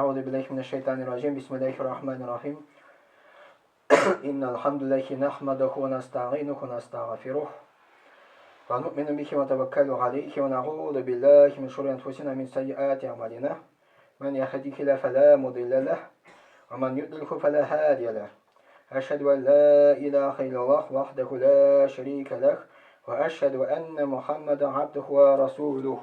أعوذ بالله من الشيطان الرجيم بسم الله الرحمن الرحيم إن الحمد لله نحمده ونستعينه ونستغفره ونؤمن به ونتوكل عليه ونعوذ بالله من شرور أنفسنا من سيئات أعمالنا من يهده الله فلا مضل له ومن يضلل فلا هادي له أشهد أن لا إله إلا الله وحده لا شريك له وأشهد أن محمدا عبده ورسوله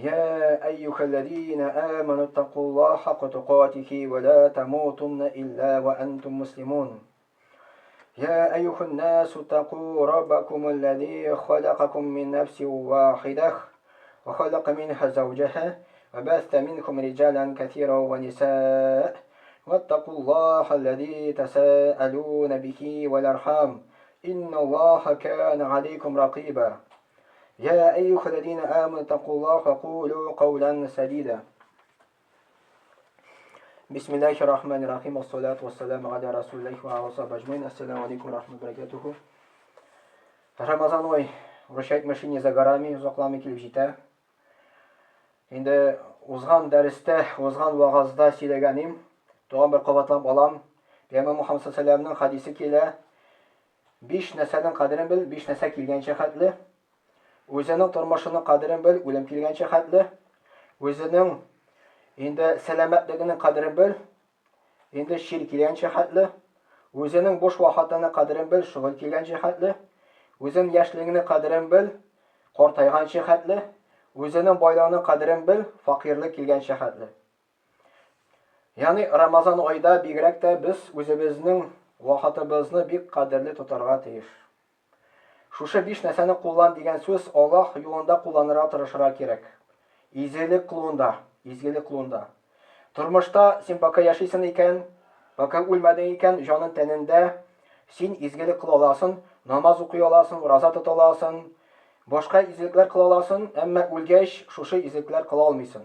يا أيها الذين آمنوا اتقوا الله حق تقاته ولا تموتن إلا وأنتم مسلمون يا أيها الناس اتقوا ربكم الذي خلقكم من نفس واحدة وخلق منها زوجها وبث منكم رجالا كثيرا ونساء واتقوا الله الذي تساءلون به والأرحام إن الله كان عليكم رقيبا يا أيها الذين آمنوا اتقوا الله وقولوا قولا سديدا بسم الله الرحمن الرحيم والصلاة والسلام على رسول الله وعلى صحبه أجمعين. Ассаламу алейкум рахматуллахи ва баракатуху. Рамазан ой, урышайт машине за горами, ұзақлами келіп жита. Енді узған дәрісті, узған вағазда сөйлегенім, тоған бір қабатлап алам. Пейғамбар Мұхаммад саллаллаху хадисі келі, 5 нәрсенің қадірін біл, 5 нәрсе келгенше хәтлі. Өзінің тұрмышының қадірін біл, өлім келгенше хәтлі. Өзінің енді сәлемәтлігінің қадірін біл, енді шер келгенше хәтлі. Өзінің бош уақытының қадірін біл, шұғыл келгенше хәтлі. Өзінің яшілігінің қадірін біл, қортайғанша хәтлі. Өзінің байлығының қадірін біл, фақирлік келгенше хәтлі. Яғни Рамазан айда бигрәк тә біз өзіміздің уақытыбызны бик қадірлі тұтарға тиіш. Шушы 5 нәрсәне куллан дигән сүз Аллаһ юлында кулланырга тырышырга кирәк. Изгелек кылуында. Тормышта син пока яшисың икән, пока үлмәдең икән, җаның тәнендә син изгелек кыла аласың, намаз укый аласың, роза тота аласың, башка изгелекләр кыла аласың, әмма үлгәч шушы изгелекләр кыла алмыйсың.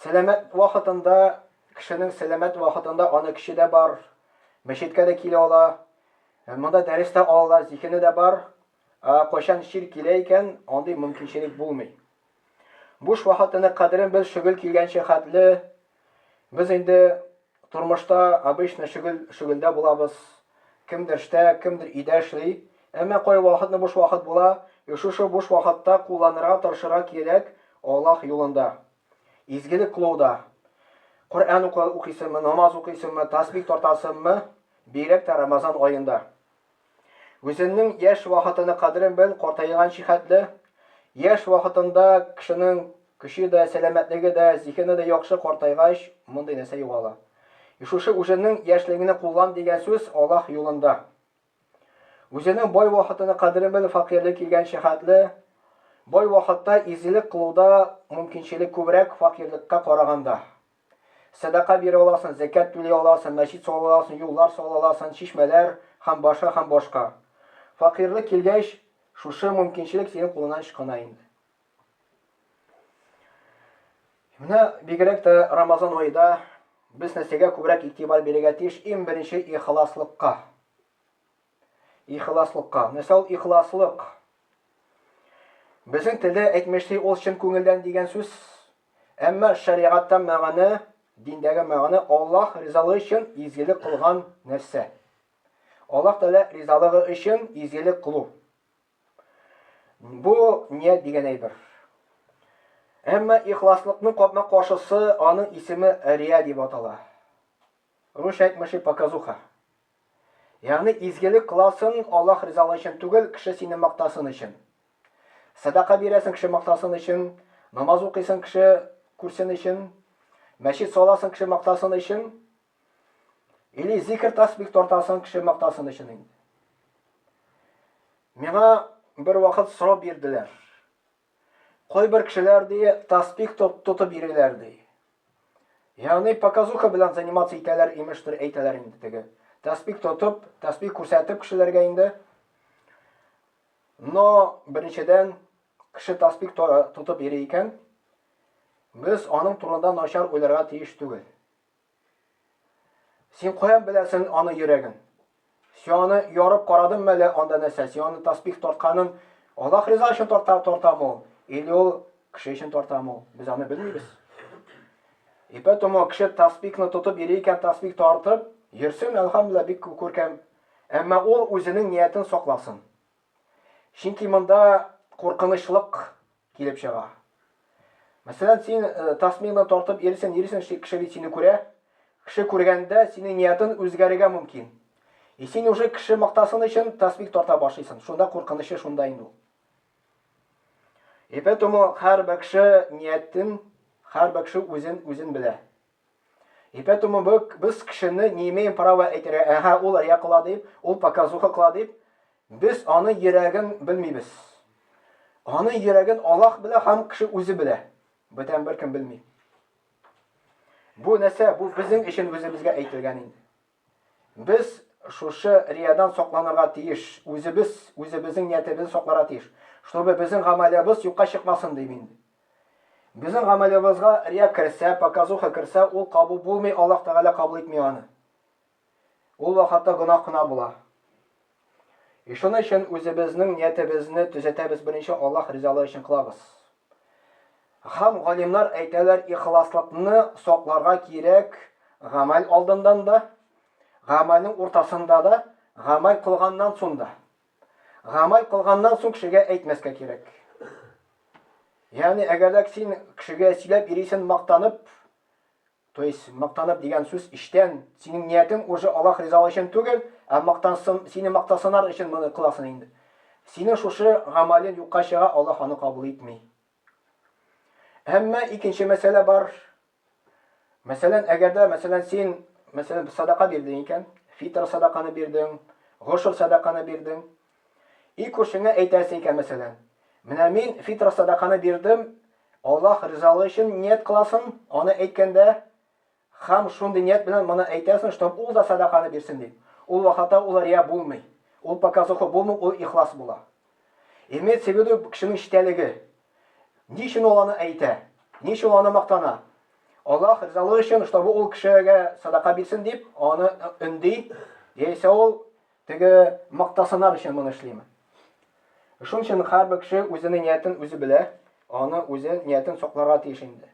Сәламәт вакытында, кешенең сәламәт вакытында аны кеше дә бар, мәчеткә дә килә ала. Монда дәрестә алалар, зикене дә бар. Кайчан шир килә икән, андый мөмкинчелек булмый. Буш вакытны кадерен без шөгыль килгәнчә хәтле. Без инде тормышта обычно шөгыльдә булабыз. Кемдер эштә, кемдер өйдә эшли. Әмма кай вакытны буш вакыт була, шушы буш вакытта кулланырга тырышырга кирәк Аллаһ юлында. Изгелек кылуда. Коръән укыйсыңмы, намаз укыйсыңмы, тасбих тартасыңмы? Бигрәк тә Рамазан аенда. Үзенең яшь вакытына кадерен бел, картайган шихәтле. Яшь вакытында кешенең көче дә, сәламәтлеге дә, зихене дә яхшы картайгач, мондай нәрсә югала. Шушы үзенең яшьлегенә куллан дигән сүз Аллаһ юлында. Үзенең бай вакытына кадерен бел, факирлек килгән шихәтле. Бай вакытта изгелек кылуда мөмкинчелек күбрәк факирлеккә караганда. Садака бирә аласың, закат түләй аласың, мәчет сала аласың, юллар сала аласың, чишмәләр һәм башка. Факирлек килгәч, шушы мөмкинчелек синең кулыңнан чыккан инде. Менә бигрәк тә Рамазан айда без нәрсәгә күбрәк игътибар бирергә тиеш? Иң беренче ихласлыкка. Нәрсә ул ихласлык? Безнең телдә әйтмешли ул чын күңелдән дигән сүз. Әмма шариғатта мәгънә, диндәге мәгънә Аллаһ ризалыгы өчен изгелек кылган нәрсә. Аллаһ Тәгалә ризалыгы өчен изгелек кылу. Бу ният дигән әйбер. Әмма ихласлыкның капма каршысы аның исеме рия дип атала. Русча әйтмешли показуха. Ягъни изгелек кыласың Аллаһ ризалыгы өчен түгел, кеше сине мактасын өчен. Садака бирәсең кеше мактасын өчен, намаз укыйсың кеше күрсен өчен, мәчет саласың кеше мактасын өчен, или зикр тасбих тартасың кеше мактасын өчен. Миңа бер вакыт сорап бирделәр. Кайбер кешеләр ди тасбих тотып бирәләр ди. Ягъни показуха белән заниматься итәләр, имештер әйтәләр инде теге. Тасбих тотып, тасбих күрсәтеп кешеләргә инде. Но беренчедән кеше тасбих тотып йөри икән, без аның турында начар уйларга тиеш түгел. Син каян беләсең аны йөрәген? Син аны ярып карадың мәле анда нәрсә? Син аны тасбих тартканын Аллаһ риза өчен тартамы? Или ул кеше өчен тартамы? Без аны белмибез. Ипәтомо кеше таспикны тотып йөри икән, таспик тартып, йөрсен, әлхәмдүлилләh, бик күркәм. Әмма ул үзенең ниятен сакласын. Чөнки монда куркынычлык килеп чыга. Мәсәлән, син таспикны тартып йөрсен, кеше бит сине күрә. Кеше күргәндә синең ниятен үзгәрергә мөмкин. И син уже кеше мактасын өчен таспик тарта башлыйсың. Шунда куркынычлы шунда инде ул. Ипәтомо һәрбер кеше ниятен, һәрбер кеше үзен белә. Ипәтомо без кешене не имеем права әйтергә, ул рия кыла дип, ул показуха кыла дип, без аны йөрәген белмибез. Аны йөрәген Аллаһ белә һәм кеше үзе белә. Бүтән беркем белми. Бу нәрсә, бу безнең өчен үзебезгә әйтелгән инде. Без шушы риядан сакланырга тиеш, үзебезнең ниятебезне сакларга тиеш, чтобы безнең гамәлебез юкка чыкмасын дип инде. Безнең гамәлебезгә рия керсә, показуха керсә, ул кабул булмый, Аллаһ Тәгалә кабул итми аны. Ул вакытта гынах кына була. Шуның өчен үзебезнең ниятебезне төзәтәбез, беренче Аллаһ ризалыгы өчен кылабыз. Һәм галимнар әйтәләр, ихласлыкны сакларга кирәк гамәл алдындан да, гамәлнең уртасында да, гамәл кылганнан соң да. Гамәл кылганнан соң кешегә әйтмәскә кирәк. Ягъни әгәр син кешегә сөйләп йөрисең мактанып, то есть мактанып дигән сүз иштән, синең ниятең уже Аллаһ ризалыгы өчен түгел, ә мактансын, сине мактасыннар өчен моны кыласың инде. Синең шушы гамәлең юкка чыга, Аллаһ аны кабул итми. Әмма икенче мәсьәлә бар. Мәсәлән, әгәр син садака бирдең икән, фитр садаканы бирдең, гошр садаканы бирдең. И күршеңә әйтәсең икән, мәсәлән, менә мин фитр садаканы бирдем, Аллаһ ризалыгы өчен ният кыласың, аны әйткәндә, һәм шундый ният белән моны әйтәсең, чтобы ул да садаканы бирсен дип. Ул вакытта ул рия булмый. Ул показуха булмый, ул ихлас була. Имеется в виду кешенең эчтәлеге. Ни өчен ул аны әйтә? Ни өчен ул аны мактана? Аллаһ ризалыгы өчен, чтобы ул кешегә садака бирсен дип, аны өнди, яисә ул теге мактасыннар өчен моны эшлиме? Шуның өчен һәрбер кеше үзенең ниятен үзе белә, аны үзе ниятен сакларга тиеш инде.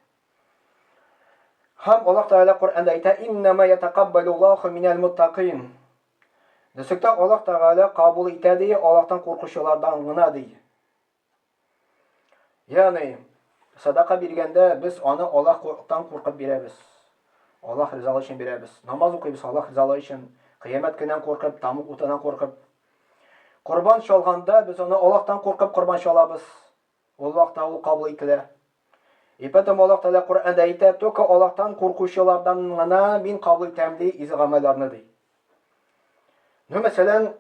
Һәм Аллаһ Тәгалә Куръанда әйтә: "Иннама ятакаббалуллаху минал муттақин." Дәсәктә Аллаһ Тәгалә кабул итә ди, Аллаһтан куркучылардан гына ди. Ягъни садака биргәндә без аны Аллаһтан куркып бирәбез. Аллаһ ризалыгы өчен бирәбез. Намаз укыйбыз Аллаһ ризалыгы өчен, кыямәт көннән куркып, тамук утынан куркып. Корбан чалганда без аны Аллаһтан куркып корбан чалабыз. Ул вакытта ул кабул ителә. Ипәтем Аллаһ Тәгалә Куръанда әйтә, "Только Аллаһтан куркучылардан гына мин кабул итәм" ди, изе гамәлләрне ди. Мәсәлән,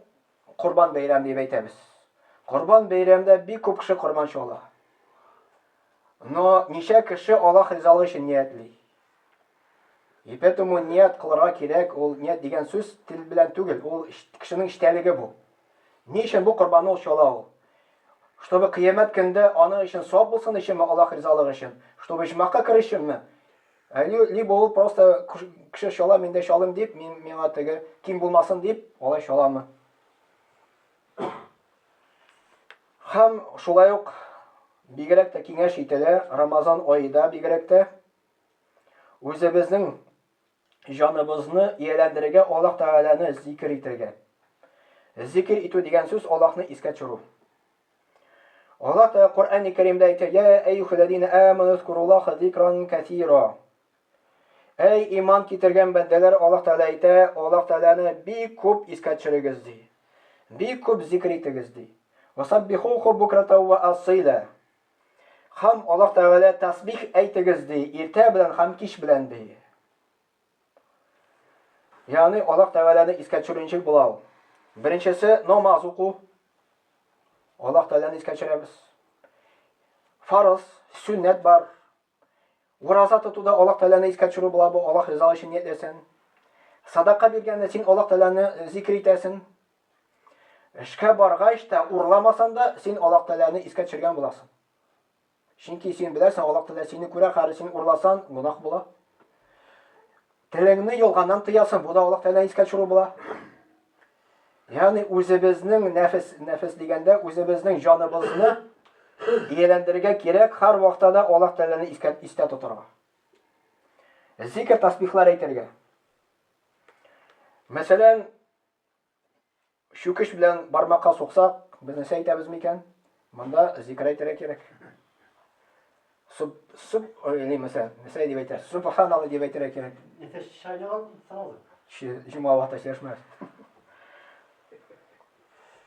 Корбан бәйрәм дип әйтәбез. Корбан бәйрәмдә бик күп кеше корбан чала. Но ничә кеше Аллаһ ризалыгы өчен ниятли? Ипәтем ният кылырга кирәк, ул ният дигән сүз тел белән түгел, ул кешенең эчтәлеге бу. Ни өчен бу корбанны ул чала ул? Чтобы кыямәт көндә аны өчен савап булсын өчен Аллаһ ризалыгы өчен, чтобы җмакка керешенме? Либо ул просто кеше чала, мин дә чалым дип, миңа теге ким булмасын дип, алай чаламы? Һәм шулай ук бигрәк тә киңәш ителә, Рамазан аенда бигрәк тә үзебезнең җаныбызны ияләндерергә, Аллаһ Тәгаләне зикр итәргә. Зикр итү дигән сүз Аллаһны искә төшерү. Аллаһ Тәгалә Куръан-ы Кәримдә әйтә: "Я әйюхәлләзина аману зкуруллаха зикран катира." Эй иман китергән бәндәләр, Аллаһ Тәгалә әйтә, Аллаһ Тәгаләне бик күп искә төшерегез ди. Бик күп зикр итегез ди. Васаббихуху букратан ва асила. Һәм Аллаһ Тәгалә тасбих әйтегез ди, иртә белән һәм кич белән ди. Ягъни Аллаһ Тәгаләне искә төшерүче була. Беренчесе намаз уку. Аллаһ Тәгаләне искә төшерәбез. Фарыз, сүннәт бар. Ураза тотуда Аллаһ Тәгаләне искә төшерү була, бу Аллаһ ризалыгы өчен ниятлясәң. Садака биргәндә син Аллаһ Тәгаләне зикр итәсең. Эшкә баргач та урламасаң да син Аллаһ Тәгаләне искә төшергән буласың. Чөнки син беләсең, Аллаһ Тәгалә сине күрә, һәр син урласаң, гунах була. Телеңне ялганнан тыясың, бу да Аллаһ Тәгаләне искә төшерү була. Ягъни үзебезнең нәфес дигәндә үзебезнең җаныбызны ияләндерергә кирәк, һәр вакытта да Аллаһ Тәгаләне истә тотарга. Zikr tasbihlar әйтергә. Мәсәлән, шүкеш белән бармакка суксак, без нәрсә әйтәбез микән? Монда зикр әйтергә кирәк. Мәсәлән, нәрсә дип әйтәр? Субханалла дип әйтергә кирәк. Нефес шайнаган сразу. Җомга вакыты сөйләшмәс.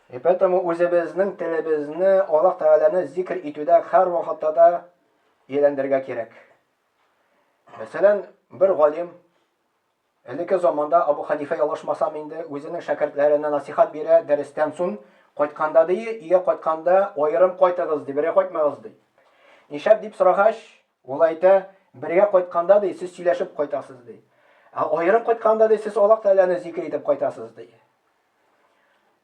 И поэтому үзебезнең телебезне, Аллаһ Тәгаләне зикр итүдә һәр вакытта да өйрәнергә кирәк. Мәсәлән, бер галим элекке заманда Абу Ханифа ялгышмасам инде үзенең шәкертләренә насихат бирә, дәрестән соң кайтканда өйгә кайтканда аерым кайтыгыз ди, бергә кайтмагыз ди. Нишәп дип сорагач, ул әйтә, бергә кайтканда сез сөйләшеп кайтасыз ди. Аерым кайтканда сез Аллаһ Тәгаләне зикр итеп кайтасыз ди.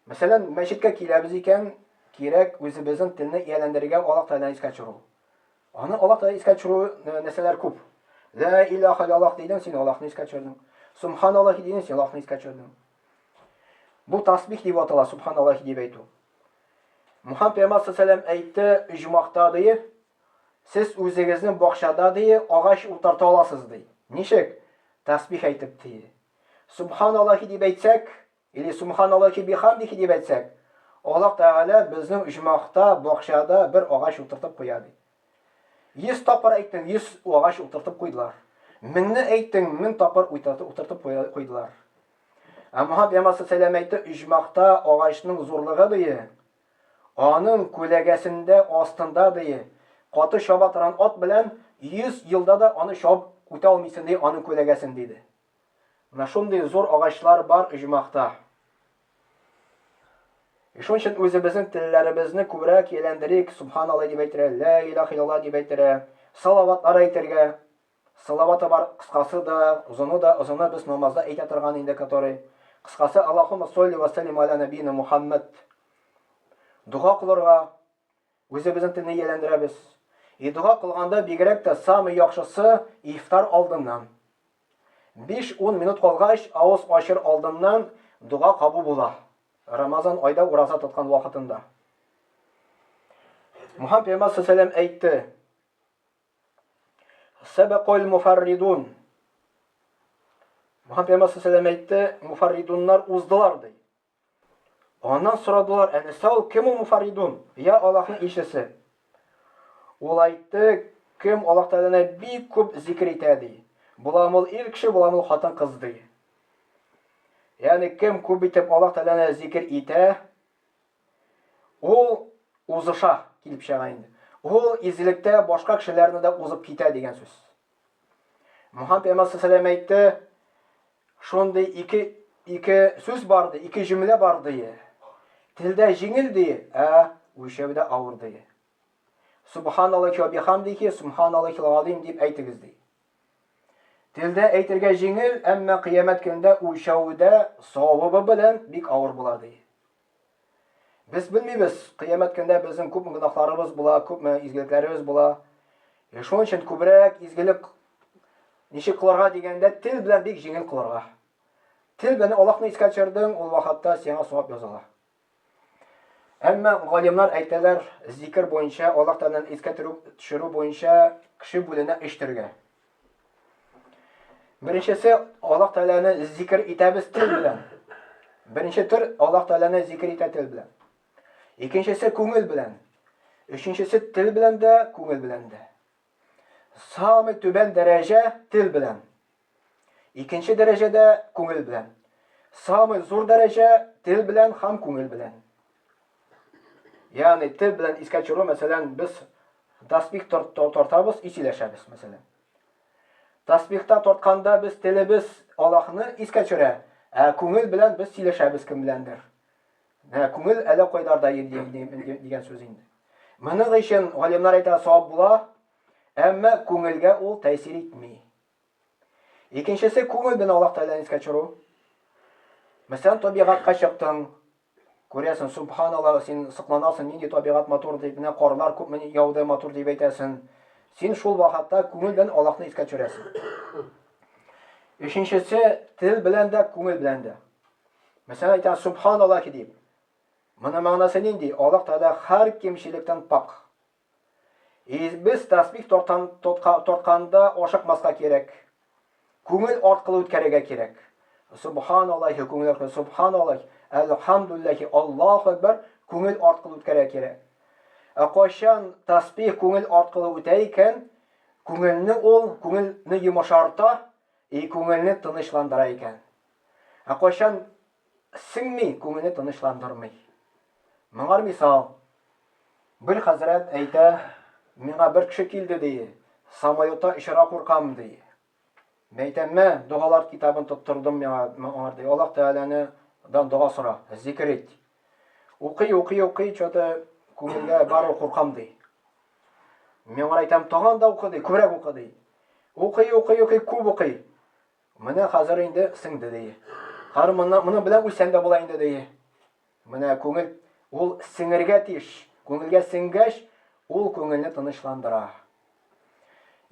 Мәсәлән, мәчеткә киләбез икән, кирәк үзебезнең телне ияләндерергә Аллаһ Тәгаләне искә төшерү. Аны Аллаһ Тәгаләне искә төшерү нәрсәләр күп. Ла илаха илlallah дидең, син Аллаһны искә төшердең. Субханаллаһи дидең, син Аллаһны искә төшердең. Бу тасбих дип атала, субханаллаһи дип әйтү. Мухаммад пәйгамбәр саллаллаһу алейһи ва саллям әйтте, җумакта ди, сез үзегезне бакчада ди, агач утырта аласыз ди. Ничек? Тасбих әйтеп ди. Субханаллаһи дип әйтсәк, или субханаллаһи бихамдихи дип әйтсәк, Аллаһ Тәгалә безнең җумакта, бакчада бер агач утыртып куя ди. 100 тапкыр әйттең, 100 агач утыртып куйдылар. 1000-не әйттең, 1000 тапкыр утыртып куйдылар. Мухаммад пәйгамбәр саллаллаһу алейһи ва саллям әйтте, җумакта агачның зурлыгы ди, аның күләгәсендә астында ди, каты чаба торган ат белән 100 елда да аны чабып үтә алмыйсың ди, аның күләгәсен диде. Менә шундый зур агачлар бар җумакта. Шуның өчен үзебезнең телләребезне күбрәк ияләндерик, субханалла дип әйтергә, ла илаха илlallah дип әйтергә, салаватлар әйтергә. Салаваты бар, кыскасы да, узыны без намазда әйтә торган инде, который кыскасы Аллаһумма солли ва саллим аля набийна Мухаммад. Дуга кылырга үзебезнең телне ияләндерәбез. Дуга кылганда бигрәк тә самый яхшысы ифтар алдыннан. 5-10 минут калгач, авыз ачыр алдыннан дуга кабул була. Рамазан айда ураза тоткан вакытында. Мухаммад пәйгамбәр саллаллаһу алейһи ва саллям әйтте: Сабақул муфарридун. Мухаммад пәйгамбәр саллаллаһу алейһи ва саллям әйтте, муфарридуннар уздылар ди. Аннан сорадылар, әнәсе ул кем ул муфарридун? Я Аллаһның илчесе. Ул әйтте, кем Аллаһ Тәгаләне бик күп зикр итә ди. Буламыл ир кеше, буламыл хатын кыз ди. Ягъни кем күп итеп Аллаһ Тәгаләне зикр итә, ул узыша килеп чыга инде. Ул излектә башка кешеләрне дә узып китә дигән сүз. Мухаммад пәйгамбәр саллаллаһу алейһи ва саллям әйтте, шундый ике сүз бар ди, ике җөмлә бар ди. Телдә җиңел ди, үлчәүдә авыр ди. Субханаллаһи ва бихамдихи, субханаллаһи ал-азим дип әйтегез ди. Телдә әйтергә җиңел, әмма кыямәт көндә үлчәүдә савабы белән бик авыр була ди. Без белмибез, кыямәт көндә безнең күп гынахларыбыз була, күп изгелекләребез була. Шуның өчен күбрәк изгелек ничек кылырга дигәндә, тел белән бик җиңел кылырга. Тел белән Аллаһны искә төшердең, ул вакытта сиңа савап языла. Әмма галимнар әйтәләр, зикр буенча, Аллаһ Тәгаләне искә төшерү буенча кеше бүленә 3 төргә. Беренчесе, Аллаһ Тәгаләне зикр итәбез тел белән. Беренче төр, Аллаһ Тәгаләне зикр итә тел белән. Икенчесе күңел белән. Өченчесе тел белән дә, күңел белән дә. Самый түбән дәрәҗә тел белән. Икенче дәрәҗәдә күңел белән. Самый зур дәрәҗә тел белән һәм күңел белән. Ягъни тел белән искә төшерү, мәсәлән, без тасбих тартабыз, исиләшәбез, мәсәлән. Тасбихта тартканда без телебез Аллаһны искә төшерә, күңел белән без сөйләшәбез кем беләндер. Күңел әле кайдарда дигән сүз инде. Моның өчен галимнар әйтә, савап була, әмма күңелгә ул тәэсир итми. Икенчесе күңел белән Аллаһ Тәгаләне искә төшерү. Мәсәлән, табигатька чыктың, күрәсең, субханалла, син сыкланасың, нинди табигать матур дип, менә карлар күпме яуды матур дип әйтәсең. Син шул вакытта күңел белән Аллаһны искә төшерәсең. Өченчесе тел белән дә, күңел белән дә. Мәсәлән, әйтә субханаллаһи дип. Моның мәгънәсе нинди? Аллаһ Тәгалә һәр кимчелектән пак. Без тасбих тартканда ашыкмаска кирәк. Күңел аркылы үткәрергә кирәк. Субханаллаһи күңел, субханаллаһ, әлхамдулиллаһи, Аллаһу акбар күңел аркылы үткәрергә кирәк. Кайчан тасбих күңел аркылы үтә икән, күңелне йомшарта, күңелне тынычландыра икән. Кайчан сеңми, күңелне тынычландырмый. Моңар мисал, bir хәзрәт әйтә, миңа bir кеше килде ди, самолетта ишара куркам ди. Мәйтәмме, дугалар китабын тоттырдым миңа ди. Аллаһ Тәгаләне дан дуга сора, зикр ит. Укый, чөтә күңелгә бары куркам ди. Миңа әйтәм, тагын да укы ди, күбрәк укы ди. Укый, күп укый. Менә хәзер инде сеңде ди. Хәр моны белән үлсәң дә була инде ди. Менә күңел ул сеңергә тиеш. Күңелгә сеңгәч, ул күңелне тынычландыра.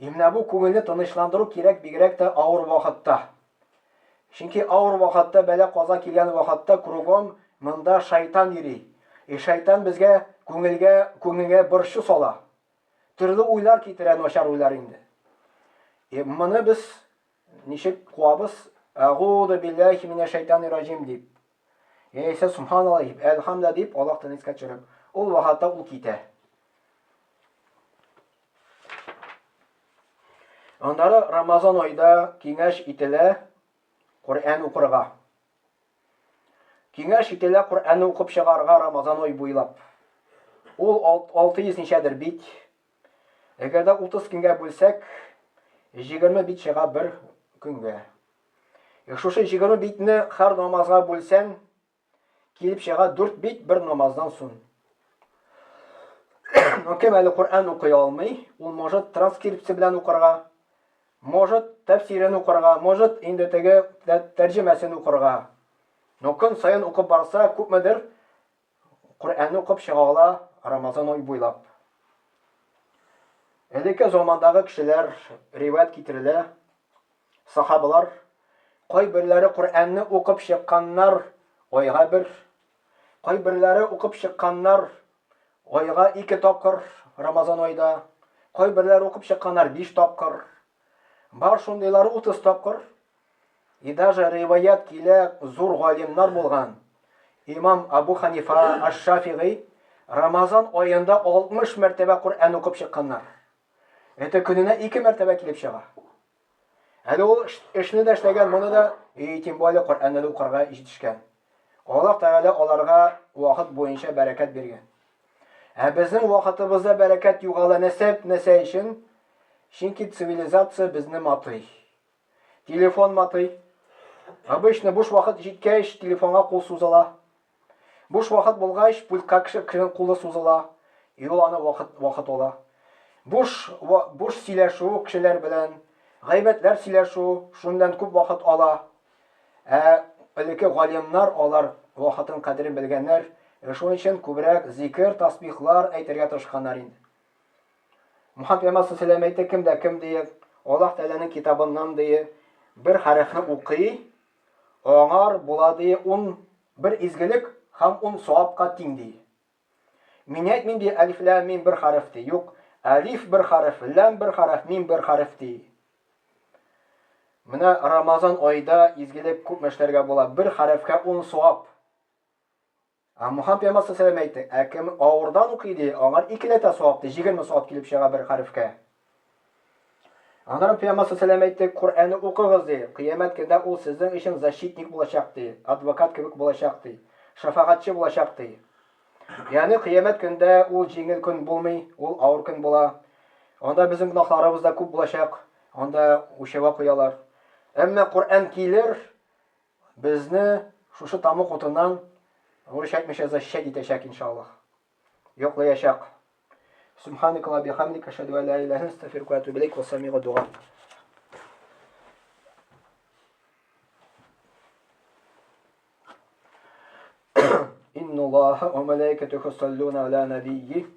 Менә бу күңелне тынычландыру кирәк бигрәк тә авыр вакытта. Чөнки авыр вакытта, бәла каза килгән вакытта кругом монда шайтан йөри. Шайтан безгә күңелгә борчу сала. Төрле уйлар китерә, начар уйлар инде. Моны без ничек куабыз? Әгуду биллаһи минәш шайтанир раҗим дип. Яисә субханаллаһ дип, әлхамдулиллаһ дип, Аллаһтан искә төшереп, ул вакытта ул китә. Андары Рамазан айда киңәш ителә Коръән укырга. Киңәш ителә Коръәнне укып чыгарга Рамазан ай буйлап. Ул 600 ничәдер бит. Әгәр дә 30 көнгә бүлсәк, 20 бит чыга бер көнгә. Шушы 20 битне һәр намазга бүлсәң, килеп чыга 4 бит бер намаздан соң. Кем әле Коръән укый алмый, ул может транскрипция белән укырга, может тәфсирен укырга, может инде теге тәрҗемәсен укырга. Но көн сайын укып барса, күпмедер Коръәнне укып чыга ала Рамазан ай буйлап. Элекке замандагы кешеләр риваят китерелә, сахабалар кайберләре Коръәнне укып чыкканнар айга бер, кайберләре укып чыкканнар айга 2 тапкыр Рамазан айда, кайберләре укып чыкканнар 5 тапкыр, бар шундыйлары 30 тапкыр. И даже риваят килә зур галимнар булган. Имам Абу Ханифа аш-Шафиғи Рамазан айында 60 мәртәбә Коръән укып чыкканнар. Это көненә 2 мәртәбә килеп чыга. Әле ул эшне дә эшләгән, моны да тем более Коръәнне укырга җитешкән. Аллаһ Тәгалә аларга вакыт буенча бәрәкәт биргән. Безнең вакытыбызда бәрәкәт югала нәрсә өчен? Чөнки цивилизация безне матый. Телефон матый. Обычно буш вакыт җиткәч, телефонга кул сузыла. Буш вакыт булгач, пультка кешенең кулы сузыла. Ул аны вакыт ала. Буш сөйләшү кешеләр белән, гайбәтләр сөйләшү, шундан күп вакыт ала. Элекке галимнар алар вакытын кадерен белгәннәр, шуның өчен күбрәк зикр, тасбихлар әйтергә тырышканнар инде. Мөхәммәд пәйгамбәр саллаллаһу әйтте, кем дия, Аллаһ Тәгаләнең китабыннан дия, бер хәрефне укый, аңар була дия 10 бер изгелек һәм 10 савапка тиң ди. Мин әйтмим ди алиф лам мим бер хәреф ди. Юк, алиф бер хәреф, лам бер хәреф, мим бер хәреф ди. Менә Рамазан айда изгелек күп эшләргә була. Бер хәрефкә 10 савап. Мөхәммәд пәйгамбәр саллаллаһу әйтте, кем авырдан укый ди, аңар 2 ләтә савап ди, 20 савап килеп чыга бер хәрефкә. Аннан пәйгамбәр саллаллаһу әйтте, Коръәнне укыгыз ди. Кыямәт көндә ул сезнең өчен защитник булачак ди, адвокат кебек булачак ди, шафагатчы булачак ди. Ягъни кыямәт көндә ул җиңел көн булмый, ул авыр көн була. Анда безнең гөнаһларыбыз да күп булачак, анда ушева куялар. Әмма Коръән килер, безне шушы тамык утыннан ул защит итәчәк иншаллаһ. Yoqlayacak. Subhanaka ve bihamdika eşhedü en la ilahe illa ente estağfiruke ve etûbü ileyk ve sami'u du'a. İnnallaha ve melâiketehu yusallûne alâ nebiyyi.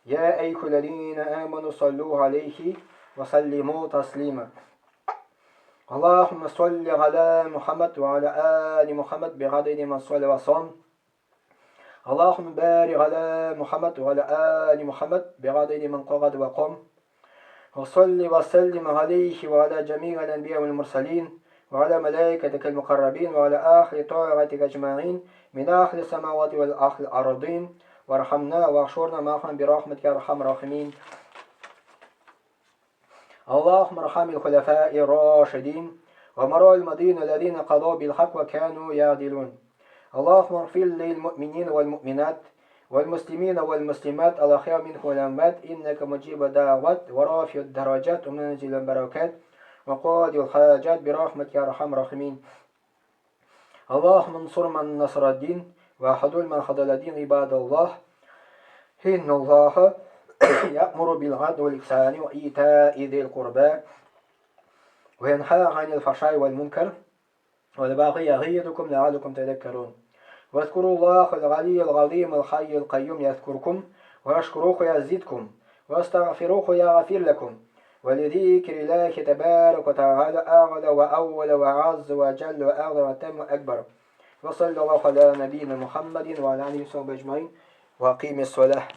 Ya eyyühellezîne âmenû sallû aleyhi ve sellimû teslîmen. Allahümme salli alâ Muhammed ve alâ âli Muhammed bi'adedi men salle ve sam. Allahümme barik ala Muhammed ve ala ali Muhammed bi'adedi men qagad ve qam. وصل وسلم عليه وعلى جميع الأنبياء والمرسلين وعلى ملائكتك المقربين وعلى آخر طاعتك أجمعين من آخر السماوات والآخر الأرضين وارحمنا واحشرنا معهم برحمتك يا أرحم الراحمين. اللهم ارحم الخلفاء الراشدين ومراء المدين الذين قضوا بالحق وكانوا يعدلون. اللهم اغفر للمؤمنين والمؤمنات والمسلمين والمسلمات الأحياء منهم والأموات إنك مجيب الدعوات ورافع الدرجات ومنزل البركات وقاضي الحاجات برحمتك يا أرحم الراحمين. اللهم انصر من نصر الدين وخذل من خذل الدين. عباد الله، إن الله يأمر بالعدل والإحسان وإيتاء ذي القربى وينهى عن الفحشاء والمنكر والبغي يعظكم لعلكم تذكرون. واذكروا الله العلي العظيم الحي القيوم يذكركم واشكروه يزدكم واستغفروه يغفر لكم ولذكر الله تبارك وتعالى أعلى وأول وعز وجل وأعظم وأتم وأكبر. وصلى الله على نبينا محمد وعلى آله وصحبه أجمعين وأقيم الصلاة.